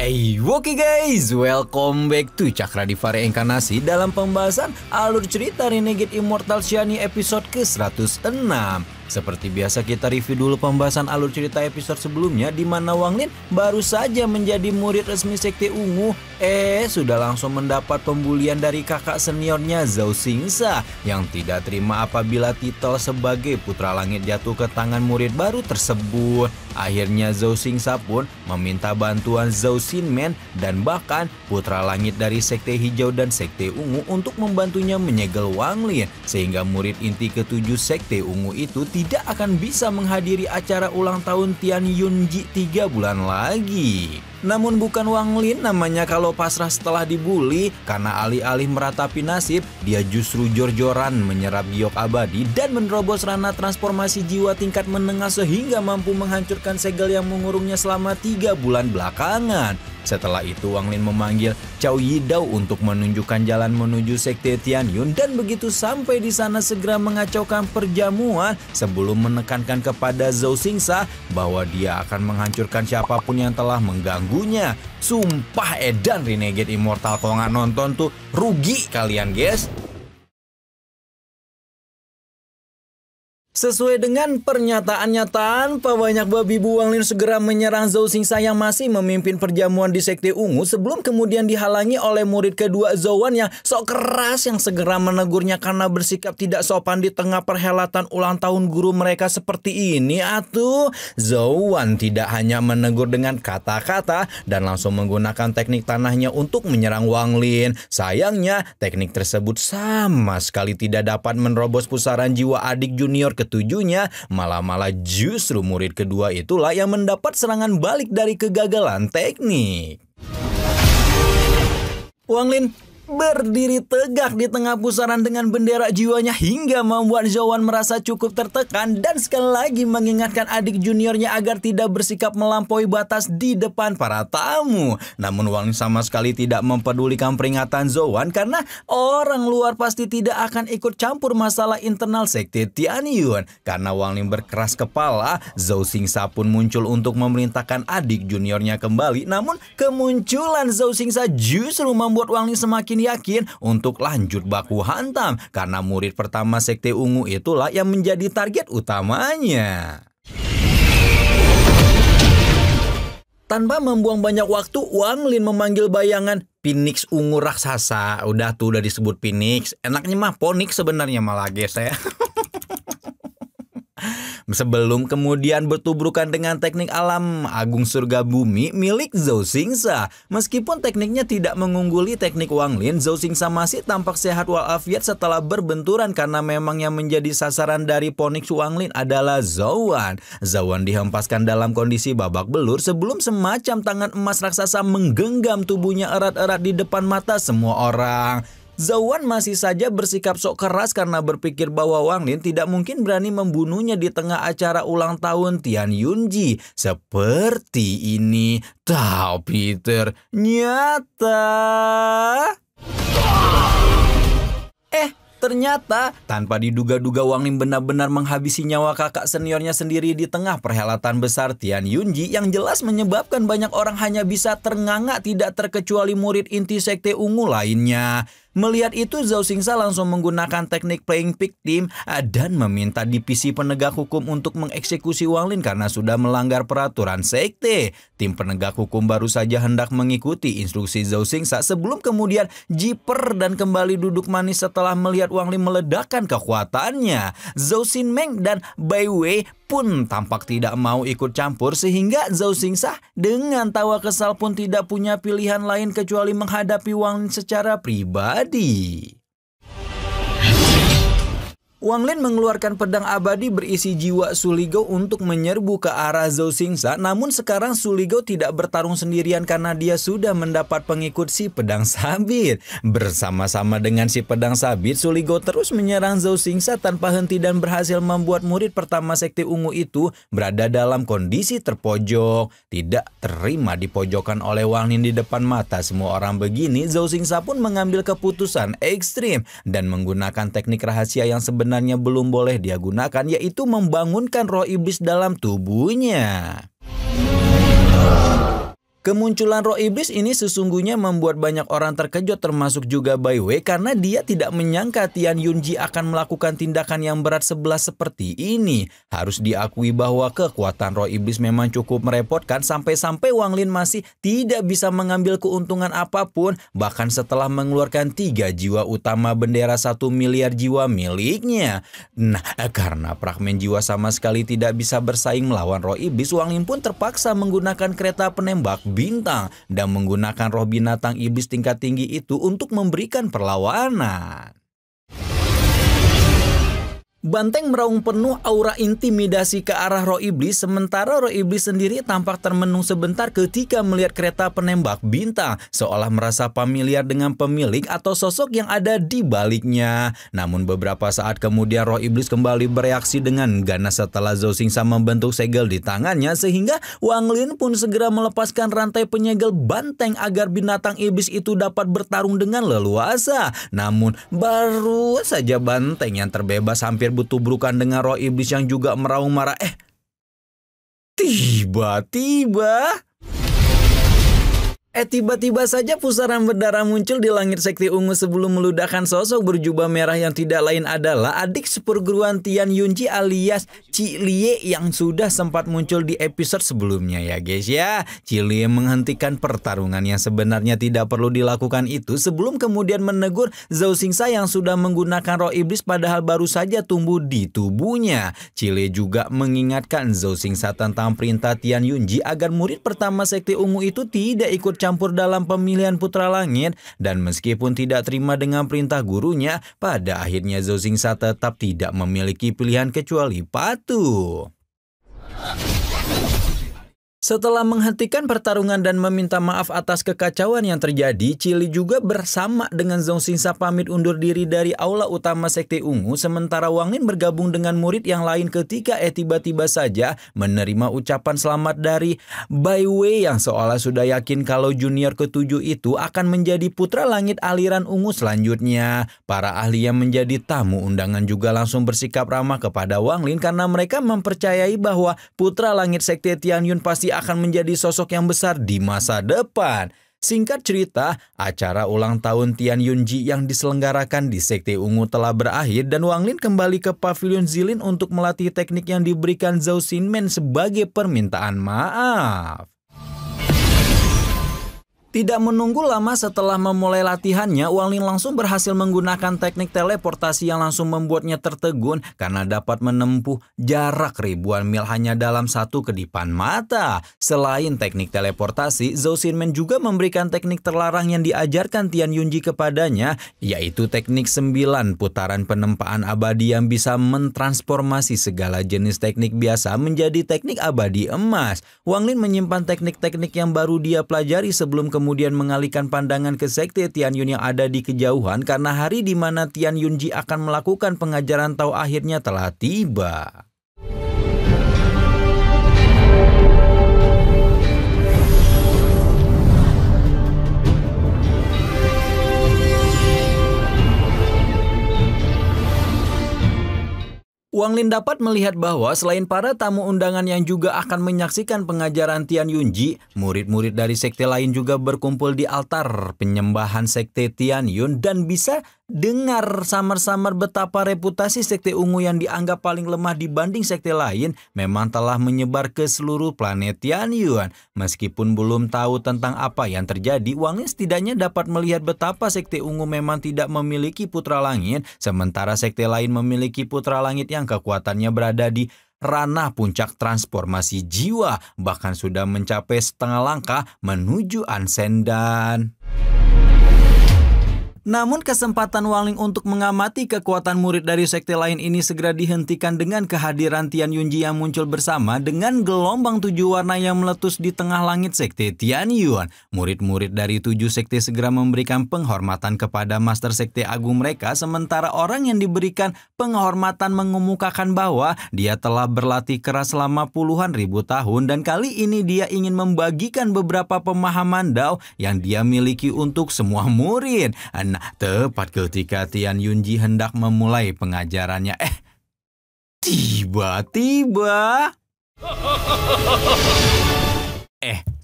Oke guys, welcome back to Cakradivara Reinkarnasi dalam pembahasan alur cerita Renegade Immortal Shiny episode ke-106. Seperti biasa kita review dulu pembahasan alur cerita episode sebelumnya di mana Wang Lin baru saja menjadi murid resmi Sekte Ungu. Sudah langsung mendapat pembulian dari kakak seniornya Zhao Xingsa yang tidak terima apabila titel sebagai Putra Langit jatuh ke tangan murid baru tersebut. Akhirnya Zhao Xingsa pun meminta bantuan Zhao Xinmen dan bahkan Putra Langit dari Sekte Hijau dan Sekte Ungu untuk membantunya menyegel Wang Lin sehingga murid inti ke-7 Sekte Ungu itu tidak akan bisa menghadiri acara ulang tahun Tian Yunji 3 bulan lagi. Namun bukan Wang Lin namanya kalau pasrah setelah dibully, karena alih-alih meratapi nasib, dia justru jor-joran menyerap giok abadi dan menerobos ranah transformasi jiwa tingkat menengah sehingga mampu menghancurkan segel yang mengurungnya selama 3 bulan belakangan. Setelah itu Wang Lin memanggil Cao Yidao untuk menunjukkan jalan menuju Sekte Tianyun dan begitu sampai di sana segera mengacaukan perjamuan sebelum menekankan kepada Zhao Xingsa bahwa dia akan menghancurkan siapapun yang telah mengganggunya. Sumpah edan Renegade Immortal, kalau nggak nonton tuh rugi kalian guys. Sesuai dengan pernyataannya, tanpa banyak babi bu, Wang Lin segera menyerang Zhao Xingsa yang masih memimpin perjamuan di Sekte Ungu sebelum kemudian dihalangi oleh murid kedua Zhao Wan yang sok keras yang segera menegurnya karena bersikap tidak sopan di tengah perhelatan ulang tahun guru mereka seperti ini. Zhao Wan tidak hanya menegur dengan kata-kata dan langsung menggunakan teknik tanahnya untuk menyerang Wang Lin. Sayangnya teknik tersebut sama sekali tidak dapat menerobos pusaran jiwa adik junior ketujuhnya, malah justru murid kedua itulah yang mendapat serangan balik dari kegagalan teknik. Wang Lin berdiri tegak di tengah pusaran dengan bendera jiwanya hingga membuat Zhao Wan merasa cukup tertekan dan sekali lagi mengingatkan adik juniornya agar tidak bersikap melampaui batas di depan para tamu. Namun Wang Lin sama sekali tidak mempedulikan peringatan Zhao Wan karena orang luar pasti tidak akan ikut campur masalah internal Sekte Tianyun. Karena Wang Lin berkeras kepala, Zhao Xingsa pun muncul untuk memerintahkan adik juniornya kembali. Namun kemunculan Zhao Xingsa justru membuat Wang Lin semakin yakin untuk lanjut baku hantam karena murid pertama Sekte Ungu itulah yang menjadi target utamanya. Tanpa membuang banyak waktu, Wang Lin memanggil bayangan Phoenix Ungu raksasa. Udah disebut Phoenix, enaknya mah Phoenix sebenarnya malah guys ya. Sebelum kemudian bertubrukan dengan teknik alam agung surga bumi milik Zhao Xingsa. Meskipun tekniknya tidak mengungguli teknik Wang Lin, Zhao Xingsa masih tampak sehat walafiat setelah berbenturan karena memang yang menjadi sasaran dari Phoenix Wang Lin adalah Zhao Wan. Zhao Wan dihempaskan dalam kondisi babak belur sebelum semacam tangan emas raksasa menggenggam tubuhnya erat-erat di depan mata semua orang. Zhao Wan masih saja bersikap sok keras karena berpikir bahwa Wang Lin tidak mungkin berani membunuhnya di tengah acara ulang tahun Tian Yunji seperti ini. Tapi ternyata Ternyata tanpa diduga-duga Wang Lin benar-benar menghabisi nyawa kakak seniornya sendiri di tengah perhelatan besar Tian Yunji yang jelas menyebabkan banyak orang hanya bisa ternganga tidak terkecuali murid inti Sekte Ungu lainnya. Melihat itu Zhao Xingsa langsung menggunakan teknik playing victim dan meminta divisi penegak hukum untuk mengeksekusi Wang Lin karena sudah melanggar peraturan sekte. Tim penegak hukum baru saja hendak mengikuti instruksi Zhao Xingsa sebelum kemudian jiper dan kembali duduk manis setelah melihat Wang Lin meledakkan kekuatannya. Zhao Xinmeng dan Bai Wei pun tampak tidak mau ikut campur sehingga Zhao Xingsa dengan tawa kesal pun tidak punya pilihan lain kecuali menghadapi Wang Lin secara pribadi. Wang Lin mengeluarkan pedang abadi berisi jiwa Suligou untuk menyerbu ke arah Zhao Xingsa. Namun sekarang Suligou tidak bertarung sendirian karena dia sudah mendapat pengikut si pedang sabit. Bersama-sama dengan si pedang sabit, Suligou terus menyerang Zhao Xingsa tanpa henti dan berhasil membuat murid pertama Sekte Ungu itu berada dalam kondisi terpojok. Tidak terima dipojokkan oleh Wang Lin di depan mata semua orang begini, Zhao Xingsa pun mengambil keputusan ekstrim dan menggunakan teknik rahasia yang sebenarnya belum boleh dia gunakan, yaitu membangunkan roh iblis dalam tubuhnya. Kemunculan roh iblis ini sesungguhnya membuat banyak orang terkejut termasuk juga Bai Wei karena dia tidak menyangka Tian Yunji akan melakukan tindakan yang berat sebelah seperti ini. Harus diakui bahwa kekuatan roh iblis memang cukup merepotkan sampai-sampai Wang Lin masih tidak bisa mengambil keuntungan apapun bahkan setelah mengeluarkan 3 jiwa utama bendera 1 miliar jiwa miliknya. Nah, karena fragmen jiwa sama sekali tidak bisa bersaing melawan roh iblis, Wang Lin pun terpaksa menggunakan kereta penembak bintang dan menggunakan roh binatang iblis tingkat tinggi itu untuk memberikan perlawanan. Banteng meraung penuh aura intimidasi ke arah roh iblis, sementara roh iblis sendiri tampak termenung sebentar ketika melihat kereta penembak bintang, seolah merasa familiar dengan pemilik atau sosok yang ada di baliknya. Namun beberapa saat kemudian roh iblis kembali bereaksi dengan ganas setelah Zhou Xingsa membentuk segel di tangannya, sehingga Wang Lin pun segera melepaskan rantai penyegel banteng agar binatang iblis itu dapat bertarung dengan leluasa. Namun baru saja banteng yang terbebas hampir bertubrukan dengan roh iblis yang juga meraung marah. Tiba-tiba saja pusaran berdarah muncul di langit sekte ungu sebelum meludahkan sosok berjubah merah yang tidak lain adalah adik seperguruan Tian Yunji alias Ci Lie yang sudah sempat muncul di episode sebelumnya ya guys ya. Ci Lie menghentikan pertarungan yang sebenarnya tidak perlu dilakukan itu sebelum kemudian menegur Zhou Xingsa yang sudah menggunakan roh iblis padahal baru saja tumbuh di tubuhnya. Ci Lie juga mengingatkan Zhou Xingsa tentang perintah Tian Yunji agar murid pertama sekte ungu itu tidak ikut campur dalam pemilihan putra langit, dan meskipun tidak terima dengan perintah gurunya, pada akhirnya Zhou Xingsa tetap tidak memiliki pilihan kecuali patuh. Setelah menghentikan pertarungan dan meminta maaf atas kekacauan yang terjadi, Ci Lie juga bersama dengan Zhou Xingsa pamit undur diri dari aula utama sekte ungu, sementara Wang Lin bergabung dengan murid yang lain ketika tiba-tiba saja menerima ucapan selamat dari Bai Wei yang seolah sudah yakin kalau junior ketujuh itu akan menjadi putra langit aliran ungu selanjutnya. Para ahli yang menjadi tamu undangan juga langsung bersikap ramah kepada Wang Lin karena mereka mempercayai bahwa putra langit sekte Tianyun pasti akan menjadi sosok yang besar di masa depan. Singkat cerita, acara ulang tahun Tian Yunji yang diselenggarakan di Sekte Ungu telah berakhir dan Wang Lin kembali ke Pavilion Zilin untuk melatih teknik yang diberikan Zhou Xinmen sebagai permintaan maaf. Tidak menunggu lama setelah memulai latihannya, Wang Lin langsung berhasil menggunakan teknik teleportasi yang langsung membuatnya tertegun karena dapat menempuh jarak ribuan mil hanya dalam satu kedipan mata. Selain teknik teleportasi, Zhou Xinmen juga memberikan teknik terlarang yang diajarkan Tian Yunji kepadanya, yaitu teknik 9 putaran penempaan abadi yang bisa mentransformasi segala jenis teknik biasa menjadi teknik abadi emas. Wang Lin menyimpan teknik-teknik yang baru dia pelajari sebelum kemudian mengalihkan pandangan ke sekte Tianyun yang ada di kejauhan karena hari di mana Tian Yunji akan melakukan pengajaran Tao akhirnya telah tiba. Wang Lin dapat melihat bahwa selain para tamu undangan yang juga akan menyaksikan pengajaran Tian Yunji, murid-murid dari sekte lain juga berkumpul di altar penyembahan sekte Tianyun dan bisa dengar samar-samar betapa reputasi sekte ungu yang dianggap paling lemah dibanding sekte lain memang telah menyebar ke seluruh planet Tianyun. Meskipun belum tahu tentang apa yang terjadi, Wang Lin setidaknya dapat melihat betapa sekte ungu memang tidak memiliki putra langit, sementara sekte lain memiliki putra langit yang kekuatannya berada di ranah puncak transformasi jiwa, bahkan sudah mencapai setengah langkah menuju Ansendan. Namun kesempatan Wang Lin untuk mengamati kekuatan murid dari sekte lain ini segera dihentikan dengan kehadiran Tian Yunji yang muncul bersama dengan gelombang 7 warna yang meletus di tengah langit sekte Tianyun. Murid-murid dari 7 sekte segera memberikan penghormatan kepada master sekte agung mereka, sementara orang yang diberikan penghormatan mengemukakan bahwa dia telah berlatih keras selama puluhan ribu tahun dan kali ini dia ingin membagikan beberapa pemahaman Dao yang dia miliki untuk semua murid. Nah, tepat ketika Tian Yunji hendak memulai pengajarannya, tiba-tiba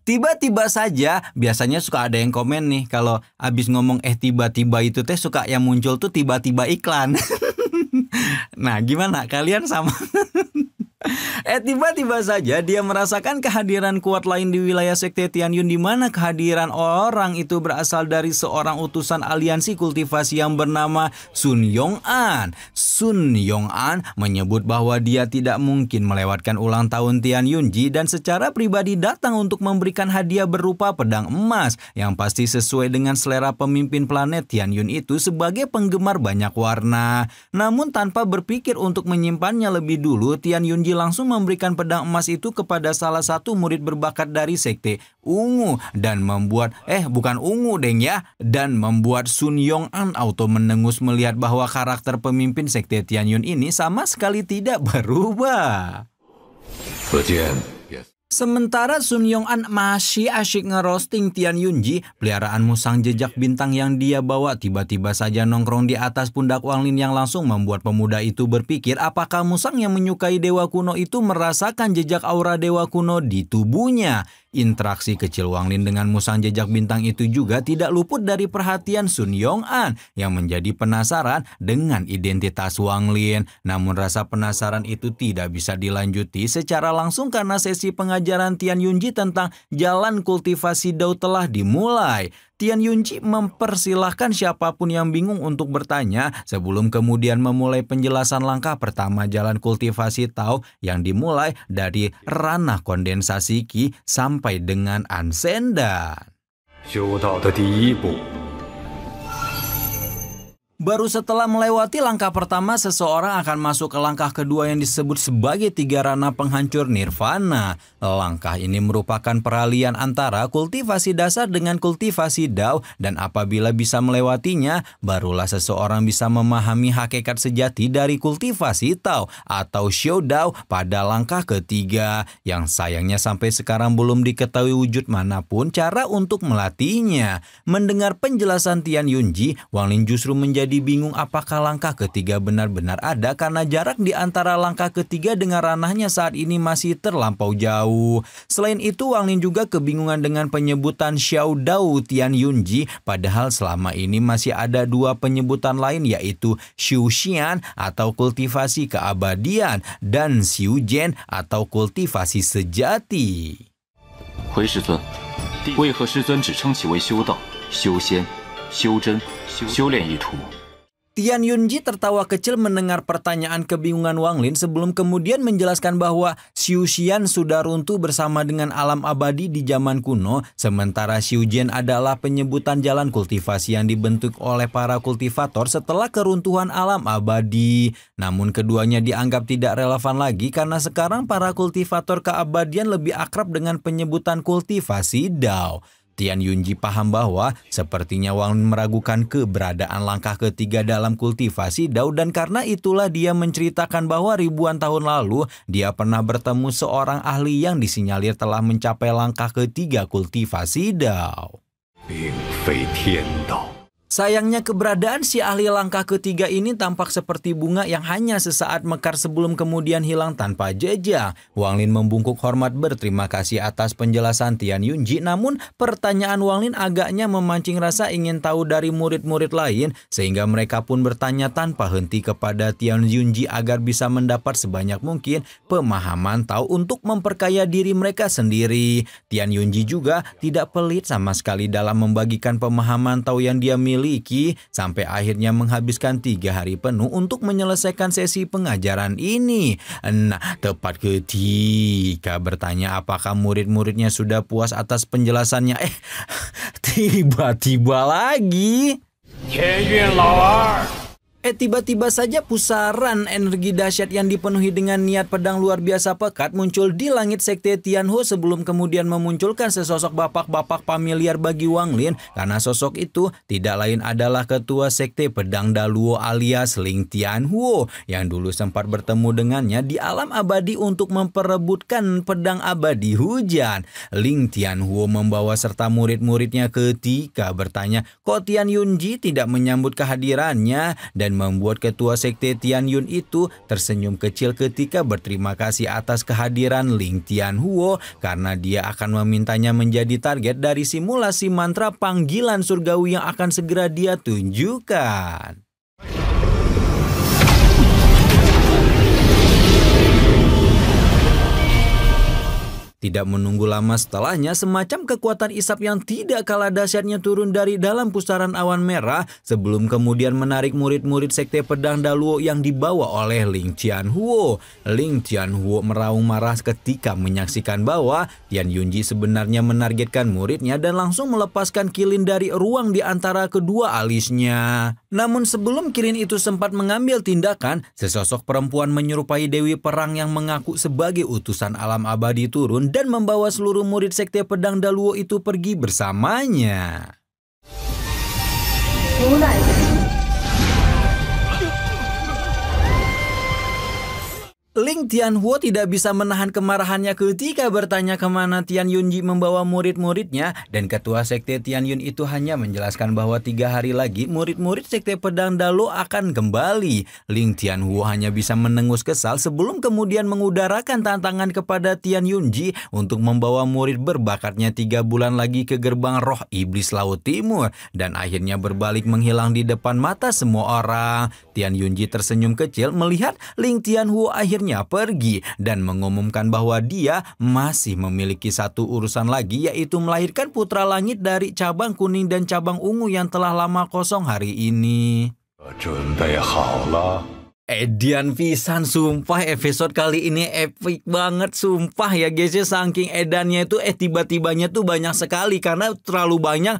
Tiba-tiba saja, biasanya suka ada yang komen nih kalau abis ngomong tiba-tiba itu teh suka yang muncul tuh tiba-tiba iklan. Nah, gimana? Kalian sama? Tiba-tiba saja dia merasakan kehadiran kuat lain di wilayah sekte Tianyun, di mana kehadiran orang itu berasal dari seorang utusan aliansi kultivasi yang bernama Sun Yong-an. Sun Yong-an menyebut bahwa dia tidak mungkin melewatkan ulang tahun Tianyunji dan secara pribadi datang untuk memberikan hadiah berupa pedang emas yang pasti sesuai dengan selera pemimpin planet Tianyun itu sebagai penggemar banyak warna. Namun tanpa berpikir untuk menyimpannya lebih dulu, Tianyunji langsung memberikan pedang emas itu kepada salah satu murid berbakat dari sekte Ungu dan membuat bukan Ungu deng ya, dan membuat Sun Yong-an auto mendengus melihat bahwa karakter pemimpin sekte Tianyun ini sama sekali tidak berubah. Sementara Sun Yong-an masih asyik ngerosting Tianyunji, peliharaan musang jejak bintang yang dia bawa tiba-tiba saja nongkrong di atas pundak Wang Lin yang langsung membuat pemuda itu berpikir apakah musang yang menyukai dewa kuno itu merasakan jejak aura dewa kuno di tubuhnya. Interaksi kecil Wang Lin dengan musang jejak bintang itu juga tidak luput dari perhatian Sun Yong-an yang menjadi penasaran dengan identitas Wang Lin. Namun rasa penasaran itu tidak bisa dilanjuti secara langsung karena sesi pengajaran Tianyunji tentang jalan kultivasi Dao telah dimulai. Tianyunji mempersilahkan siapapun yang bingung untuk bertanya sebelum kemudian memulai penjelasan langkah pertama jalan kultivasi Tao yang dimulai dari ranah kondensasi Qi sampai dengan Ansendan. Baru setelah melewati langkah pertama, seseorang akan masuk ke langkah kedua yang disebut sebagai 3 ranah penghancur nirvana. Langkah ini merupakan peralihan antara kultivasi dasar dengan kultivasi Dao, dan apabila bisa melewatinya, barulah seseorang bisa memahami hakikat sejati dari kultivasi Tao atau Xiao Dao pada langkah ketiga, yang sayangnya sampai sekarang belum diketahui wujud manapun cara untuk melatihnya. Mendengar penjelasan Tianyunji, Wang Lin justru menjadi bingung apakah langkah ketiga benar-benar ada karena jarak di antara langkah ketiga dengan ranahnya saat ini masih terlampau jauh. Selain itu, Wang Lin juga kebingungan dengan penyebutan Xiao Dao Tianyunji, padahal selama ini masih ada 2 penyebutan lain, yaitu Xiu Xian atau kultivasi keabadian dan Xiu Jian atau kultivasi sejati. 回世尊，为何师尊只称其为修道、修仙、修真、修炼一途？ Tianyunji tertawa kecil mendengar pertanyaan kebingungan Wang Lin sebelum kemudian menjelaskan bahwa Xiu Xian sudah runtuh bersama dengan alam abadi di zaman kuno, sementara Xiu Jian adalah penyebutan jalan kultivasi yang dibentuk oleh para kultivator setelah keruntuhan alam abadi. Namun keduanya dianggap tidak relevan lagi karena sekarang para kultivator keabadian lebih akrab dengan penyebutan kultivasi Dao. Tianyunji paham bahwa sepertinya Wang Lin meragukan keberadaan langkah ketiga dalam kultivasi Dao, dan karena itulah dia menceritakan bahwa ribuan tahun lalu dia pernah bertemu seorang ahli yang disinyalir telah mencapai langkah ketiga kultivasi Dao. Sayangnya keberadaan si ahli langkah ketiga ini tampak seperti bunga yang hanya sesaat mekar sebelum kemudian hilang tanpa jejak. Wang Lin membungkuk hormat berterima kasih atas penjelasan Tianyunji, namun pertanyaan Wang Lin agaknya memancing rasa ingin tahu dari murid-murid lain, sehingga mereka pun bertanya tanpa henti kepada Tianyunji agar bisa mendapat sebanyak mungkin pemahaman Tao untuk memperkaya diri mereka sendiri. Tianyunji juga tidak pelit sama sekali dalam membagikan pemahaman Tao yang dia miliki, sampai akhirnya menghabiskan 3 hari penuh untuk menyelesaikan sesi pengajaran ini. Nah, tepat ketika bertanya apakah murid-muridnya sudah puas atas penjelasannya, tiba-tiba lagi tiba-tiba saja pusaran energi dahsyat yang dipenuhi dengan niat pedang luar biasa pekat muncul di langit sekte Tianhu sebelum kemudian memunculkan sesosok bapak-bapak familiar bagi Wang Lin, karena sosok itu tidak lain adalah ketua sekte pedang Daluo alias Ling Tianhu yang dulu sempat bertemu dengannya di alam abadi untuk memperebutkan pedang abadi hujan. Ling Tianhu membawa serta murid-muridnya ketika bertanya kok Tianyunji tidak menyambut kehadirannya, dan membuat ketua sekte Tianyun itu tersenyum kecil ketika berterima kasih atas kehadiran Ling Tianhuo karena dia akan memintanya menjadi target dari simulasi mantra panggilan surgawi yang akan segera dia tunjukkan. Tidak menunggu lama setelahnya, semacam kekuatan isap yang tidak kalah dahsyatnya turun dari dalam pusaran awan merah sebelum kemudian menarik murid-murid sekte pedang Daluo yang dibawa oleh Ling Tianhuo. Ling Tianhuo meraung marah ketika menyaksikan bahwa Tian Yunji sebenarnya menargetkan muridnya dan langsung melepaskan kilin dari ruang di antara kedua alisnya. Namun sebelum kilin itu sempat mengambil tindakan, sesosok perempuan menyerupai Dewi Perang yang mengaku sebagai utusan alam abadi turun dan membawa seluruh murid sekte pedang Daluo itu pergi bersamanya. Ling Tianhuo tidak bisa menahan kemarahannya ketika bertanya kemana Tian Yunji membawa murid-muridnya, dan ketua sekte Tianyun itu hanya menjelaskan bahwa 3 hari lagi murid-murid sekte pedang Daluo akan kembali. Ling Tianhuo hanya bisa menengus kesal sebelum kemudian mengudarakan tantangan kepada Tian Yunji untuk membawa murid berbakatnya 3 bulan lagi ke gerbang roh iblis Laut Timur, dan akhirnya berbalik menghilang di depan mata semua orang. Tian Yunji tersenyum kecil melihat Ling Tianhuo akhirnya pergi dan mengumumkan bahwa dia masih memiliki satu urusan lagi, yaitu melahirkan putra langit dari cabang kuning dan cabang ungu yang telah lama kosong hari ini. Edian pisan, sumpah episode kali ini epic banget, sumpah ya guys ya, saking edannya itu tiba-tibanya tuh banyak sekali karena terlalu banyak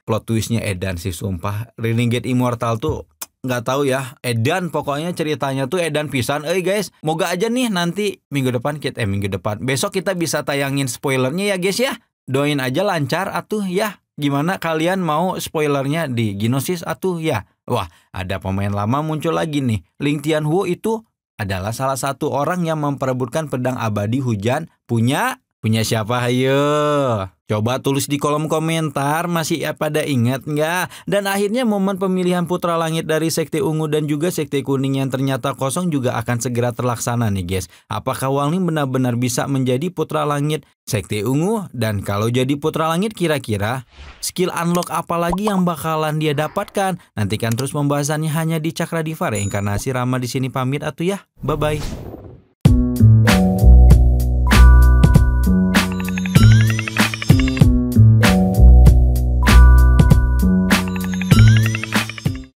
plot twistnya edan sih, sumpah. Renegade Immortal tuh nggak tahu ya, edan pokoknya ceritanya tuh edan pisan. Guys, moga aja nih nanti minggu depan besok kita bisa tayangin spoilernya ya guys ya. Doain aja lancar atuh ya. Gimana kalian mau spoilernya di Gnosis atuh ya? Wah, ada pemain lama muncul lagi nih. Ling Tianhuo itu adalah salah satu orang yang memperebutkan pedang abadi hujan punya siapa? Hayo, coba tulis di kolom komentar, masih pada ingat nggak? Dan akhirnya momen pemilihan putra langit dari sekte ungu dan juga sekte kuning yang ternyata kosong juga akan segera terlaksana nih guys. Apakah Wang Ling benar-benar bisa menjadi putra langit sekte ungu? Dan kalau jadi putra langit, kira-kira skill unlock apa lagi yang bakalan dia dapatkan? Nantikan terus pembahasannya hanya di Cakra Diva Reinkarnasi. Rama di sini pamit atuh ya. Bye-bye.